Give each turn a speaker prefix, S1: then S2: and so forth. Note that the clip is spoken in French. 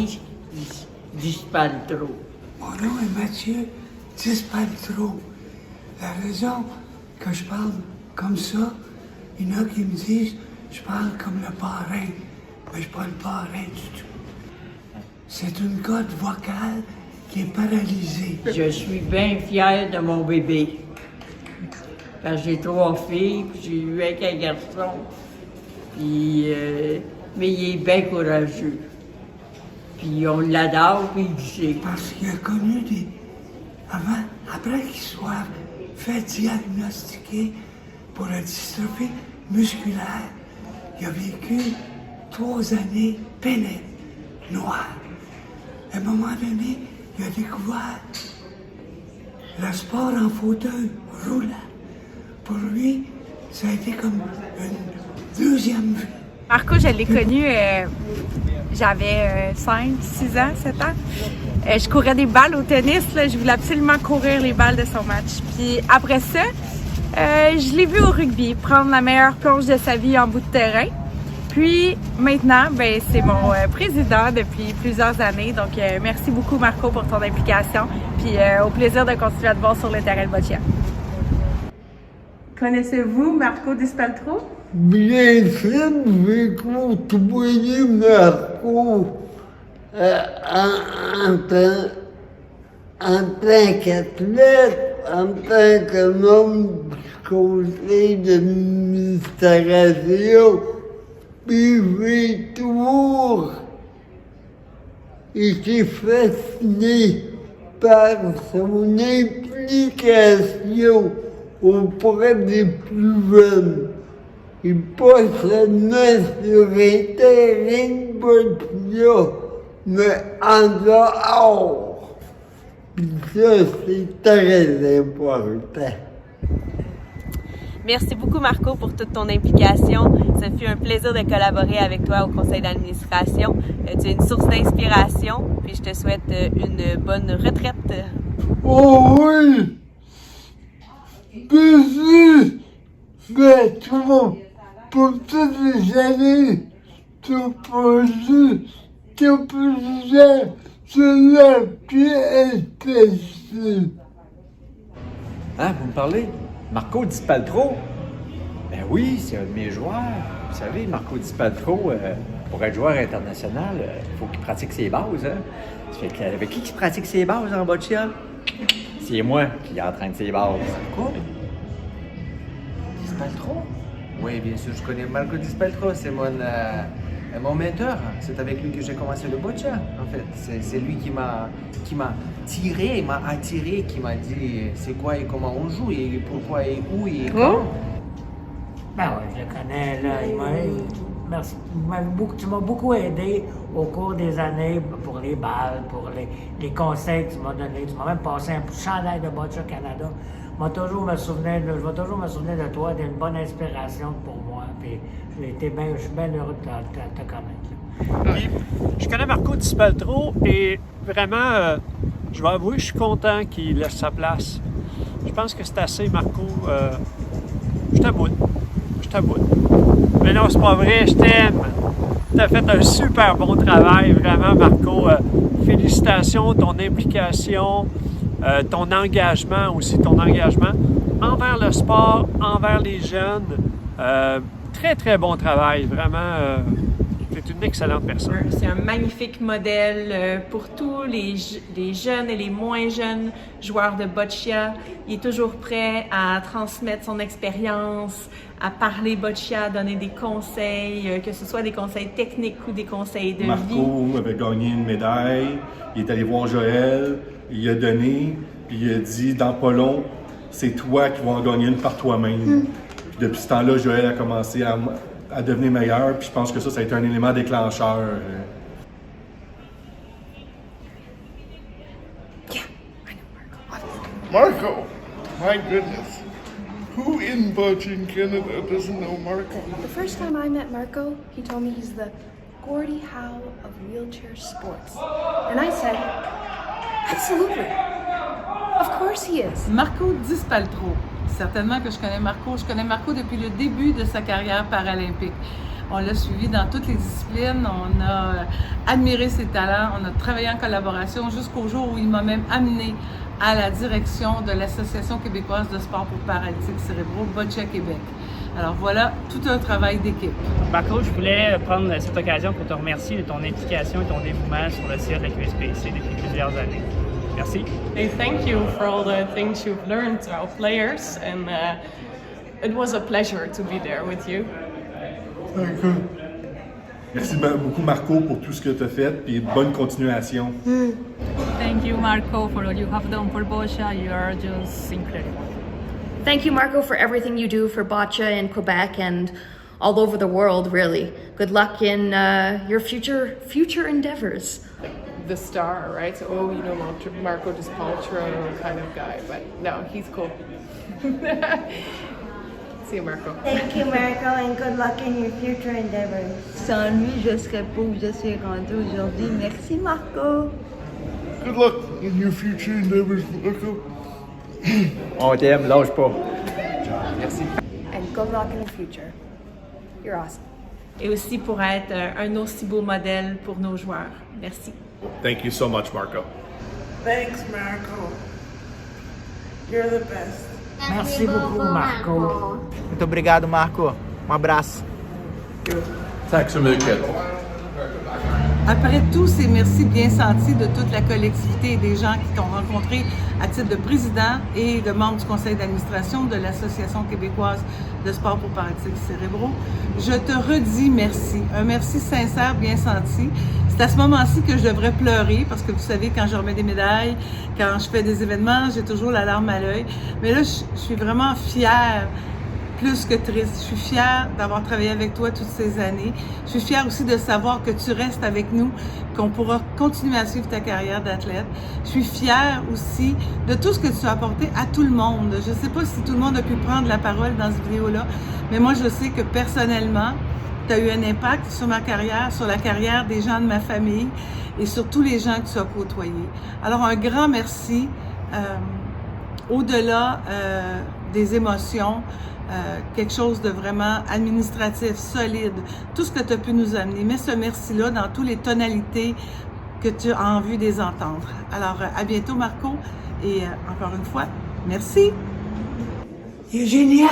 S1: Matisse Dispaltro.
S2: Mon nom est Mathieu Dispaltro. La raison que je parle comme ça, il y en a qui me disent je parle comme le parrain, mais je ne suis pas le parrain du tout. C'est une corde vocale qui est paralysée.
S1: Je suis bien fière de mon bébé. Parce que j'ai 3 filles, puis j'ai eu avec un garçon. Puis, mais il est bien courageux. Puis on l'adore, puis il sait.
S2: Parce qu'il a connu des... Après qu'il soit fait diagnostiquer pour la dystrophie musculaire, il a vécu 3 années pénibles, noires. À un moment donné, il a découvert le sport en fauteuil roulant. Pour lui, ça a été comme une deuxième vie.
S3: Marco, je l'ai connu, j'avais 5, 6 ans, 7 ans. Je courais des balles au tennis, là, je voulais absolument courir les balles de son match. Puis après ça, je l'ai vu au rugby prendre la meilleure plonge de sa vie en bout de terrain. Puis maintenant, ben, c'est mon président depuis plusieurs années. Donc merci beaucoup Marco pour ton implication. Puis au plaisir de continuer à te voir sur le terrain de boccia. Connaissez-vous Marco Dispaltro?
S4: Bien sûr, j'ai côtoyé Marco en tant qu'athlète, en tant que membre du conseil d'administration. Puis j'ai toujours été fasciné par son implication auprès des plus jeunes. Et pas seulement sur les terrains de boccia, mais en dehors. Puis ça, c'est très important.
S5: Merci beaucoup Marco pour toute ton implication. Ça fut un plaisir de collaborer avec toi au conseil d'administration. Tu es une source d'inspiration, puis je te souhaite une bonne retraite.
S4: Oh oui! Merci! Mais toi, pour toutes les années, tu as posé sur la PSPC.
S6: Hein, vous me parlez? Marco Dispaltro? Ben oui, c'est un de mes joueurs. Vous savez, Marco Dispaltro, pour être joueur international, il faut qu'il pratique ses bases. Hein? Ça fait qu'avec qui pratique ses bases en boccia? C'est moi qui entraîne ses bases.
S7: Quoi? Dispaltro? Oui, bien sûr, je connais Marco Dispaltro, c'est mon mentor. C'est avec lui que j'ai commencé le boccia, en fait. C'est lui qui m'a tiré, m'a attiré, qui m'a dit c'est quoi et comment on joue et pourquoi et où et quand.
S8: Ben oui, je le connais, là. Merci. Tu m'as beaucoup aidé au cours des années pour les balles, pour les conseils que tu m'as donnés. Tu m'as même passé un chandail de Boccia Canada. Je vais toujours me souvenir de toi, d'une bonne inspiration pour moi. Puis je suis bien heureux de te connaître.
S9: Oui, je connais Marco Dispaltro et vraiment, je vais avouer, je suis content qu'il laisse sa place. Je pense que c'est assez, Marco. Je t'aboute. Mais non, c'est pas vrai, je t'aime. Tu as fait un super bon travail, vraiment, Marco. Félicitations, ton implication, ton engagement envers le sport, envers les jeunes. Très, très bon travail, vraiment. Tu es une excellente personne.
S3: C'est un magnifique modèle pour tous les jeunes et les moins jeunes joueurs de boccia. Il est toujours prêt à transmettre son expérience, à parler boccia, donner des conseils, que ce soit des conseils techniques ou des conseils de vie.
S10: Marco avait gagné une médaille, il est allé voir Joël, il a donné, puis il a dit dans pas long, c'est toi qui vas en gagner une par toi-même. Puis depuis ce temps-là, Joël a commencé à devenir meilleur, puis je pense que ça a été un élément déclencheur.
S11: Marco! My goodness. Who in Boccia Canada doesn't know Marco?
S12: The first time I met Marco, he told me he's the Gordie Howe of wheelchair sports. And I said, absolutely. Of course he is.
S13: Marco Dispaltro. Certainement que je connais Marco. Je connais Marco depuis le début de sa carrière paralympique. On l'a suivi dans toutes les disciplines. On a admiré ses talents. On a travaillé en collaboration jusqu'au jour où il m'a même amené à la direction de l'Association québécoise de sport pour paralytiques cérébraux, Boccia Québec. Alors voilà, tout un travail d'équipe.
S14: Marco, je voulais prendre cette occasion pour te remercier de ton implication et ton dévouement sur le site de la QSPC depuis plusieurs années. Merci.
S15: Hey, thank you for all the things you've learned to our players, and it was a pleasure to be there with you.
S10: Merci beaucoup, Marco, pour tout ce que tu as fait, et bonne continuation.
S16: Thank you, Marco, for all you have done for Boccia. You are just incredible.
S17: Thank you, Marco, for everything you do for Boccia in Quebec and all over the world, really. Good luck in your future endeavors.
S15: The star, right? So, oh, you know, Marco Despaltro kind of guy, but no, he's cool. See you, Marco.
S18: Thank you, Marco, and good luck in your future endeavors.
S19: Sans lui, je serais pas où je suis rendue aujourd'hui. Merci, Marco.
S11: Good luck in your future endeavors, Marco.
S6: On t'aime, lâche pas.
S7: Merci.
S12: And good luck in the future. You're awesome.
S3: Et aussi pour être un aussi beau modèle pour nos joueurs. Merci.
S10: Thank you so much, Marco.
S2: Thanks, Marco. You're the best.
S8: Merci beaucoup, Marco.
S7: Muito obrigado, Marco. Abraço.
S10: Tack så mycket.
S13: Après tous ces merci bien sentis de toute la collectivité et des gens qui t'ont rencontré à titre de président et de membre du conseil d'administration de l'Association québécoise de sport pour paralytiques cérébraux, je te redis merci. Un merci sincère, bien senti. C'est à ce moment-ci que je devrais pleurer parce que vous savez, quand je remets des médailles, quand je fais des événements, j'ai toujours la larme à l'œil. Mais là, je suis vraiment fière. Plus que triste. Je suis fière d'avoir travaillé avec toi toutes ces années. Je suis fière aussi de savoir que tu restes avec nous, qu'on pourra continuer à suivre ta carrière d'athlète. Je suis fière aussi de tout ce que tu as apporté à tout le monde. Je ne sais pas si tout le monde a pu prendre la parole dans cette vidéo-là, mais moi, je sais que personnellement, tu as eu un impact sur ma carrière, sur la carrière des gens de ma famille et sur tous les gens que tu as côtoyés. Alors, un grand merci. Au-delà des émotions, quelque chose de vraiment administratif, solide, tout ce que tu as pu nous amener. Mets ce merci-là dans toutes les tonalités que tu as envie de les entendre. Alors, à bientôt, Marco, et encore une fois, merci.
S2: C'est génial!